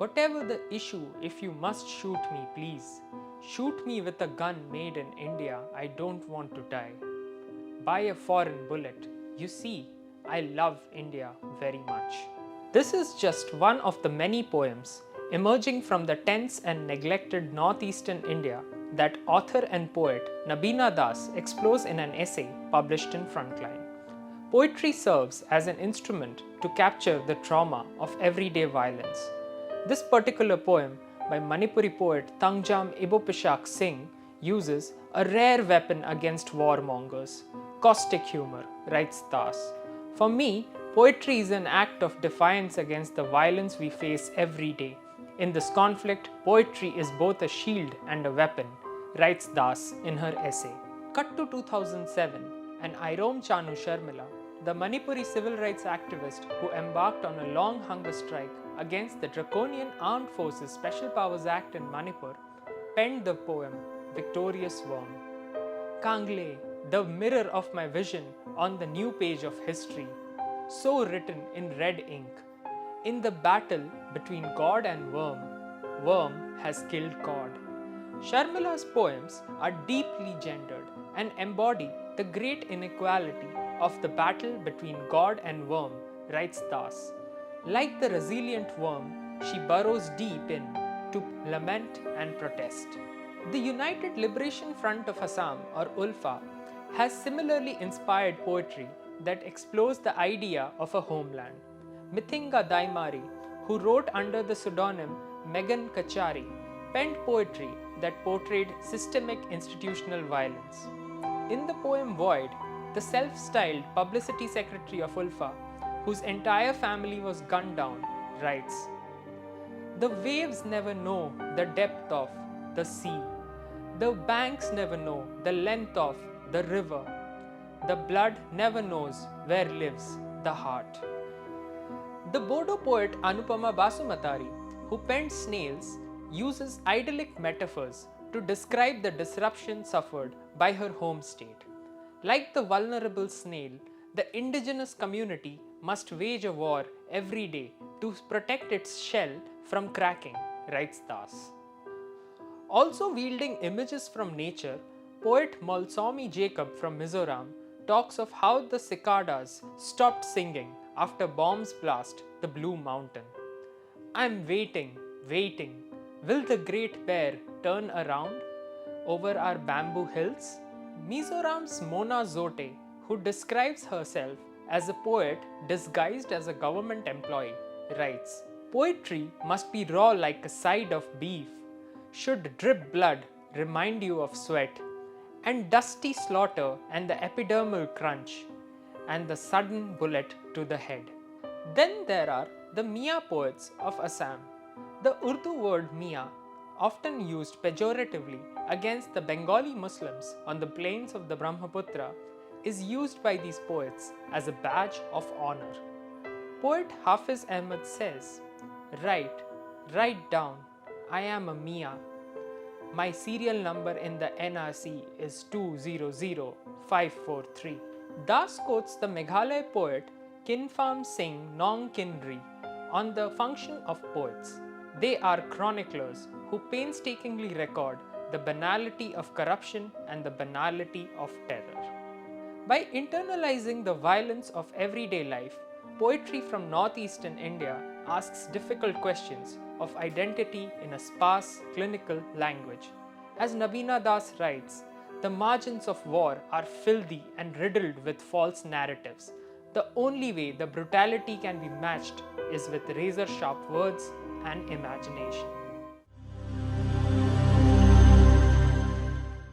Whatever the issue, if you must shoot me, please. Shoot me with a gun made in India, I don't want to die. Buy a foreign bullet. You see, I love India very much. This is just one of the many poems emerging from the tense and neglected northeastern India that author and poet Nabina Das explores in an essay published in Frontline. Poetry serves as an instrument to capture the trauma of everyday violence. This particular poem by Manipuri poet Tangjam Ibopishak Singh uses a rare weapon against warmongers, caustic humor, writes Das. For me, poetry is an act of defiance against the violence we face every day. In this conflict, poetry is both a shield and a weapon, writes Das in her essay. Cut to 2007, and Airom Chanu Sharmila, the Manipuri civil rights activist who embarked on a long hunger strike against the draconian Armed Forces Special Powers Act in Manipur, penned the poem Victorious Worm. Kangle, the mirror of my vision on the new page of history, so written in red ink. In the battle between God and worm, worm has killed God. Sharmila's poems are deeply gendered and embody the great inequality of the battle between God and worm, writes Das. Like the resilient worm, she burrows deep in to lament and protest. The United Liberation Front of Assam, or ULFA, has similarly inspired poetry that explores the idea of a homeland. Mithinga Daimari, who wrote under the pseudonym Megan Kachari, penned poetry that portrayed systemic institutional violence. In the poem Void, the self-styled publicity secretary of ULFA, whose entire family was gunned down, writes, "The waves never know the depth of the sea. The banks never know the length of the river. The blood never knows where lives the heart." The Bodo poet Anupama Basumatari, who penned Snails, uses idyllic metaphors to describe the disruption suffered by her home state. Like the vulnerable snail, the indigenous community must wage a war every day to protect its shell from cracking, writes Das. Also wielding images from nature, poet Molsomi Jacob from Mizoram talks of how the cicadas stopped singing after bombs blast the Blue Mountain. "I'm waiting, waiting. Will the Great Bear turn around over our bamboo hills?" Mizoram's Mona Zote, who describes herself as a poet disguised as a government employee, writes, "Poetry must be raw like a side of beef, should drip blood remind you of sweat, and dusty slaughter and the epidermal crunch, and the sudden bullet to the head." Then there are the Mia poets of Assam. The Urdu word Mia, often used pejoratively against the Bengali Muslims on the plains of the Brahmaputra, is used by these poets as a badge of honor. Poet Hafiz Ahmed says, Write down, I am a Mia. My serial number in the NRC is 200543. Das quotes the Meghalaya poet Kinfam Singh Nong Kinri on the function of poets. They are chroniclers who painstakingly record the banality of corruption and the banality of terror. By internalizing the violence of everyday life, poetry from northeastern India asks difficult questions of identity in a sparse, clinical language. As Nabina Das writes, the margins of war are filthy and riddled with false narratives. The only way the brutality can be matched is with razor-sharp words and imagination.